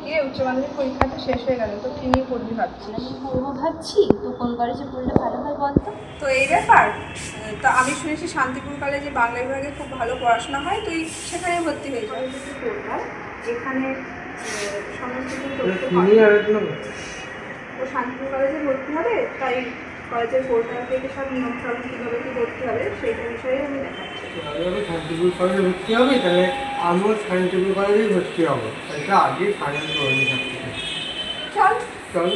দিয়ে উচ্চ মাধ্যমিক পরীক্ষা তো শেষ হয়ে গেল, তো কি নিয়ে পড়বি ভাবছিস? আমি পড়বো ভাবছি, তো কোন কলেজে পড়লে ভালো হয় বলতো? তো এই ব্যাপার, তা আমি শুনেছি শান্তিপুর কলেজে বাংলা বিভাগে খুব ভালো পড়াশোনা হয়, তুই সেখানে ভর্তি হয়ে যাবে। যেখানে সমস্ত কিছু ও শান্তিপুর কলেজে ভর্তি হবে, তাই কলেজের পোর্টাল থেকে সব নিয়মকানুন কীভাবে কী করতে হবে সেইটা বিষয়ে আমি দেখাচ্ছি। শান্তিপুর কলেজে ভর্তি হবে, তাহলে আমিও শান্তিপুর কলেজেই ভর্তি হবো, এটা আগে ফাইনাল করে নিই। চল চল।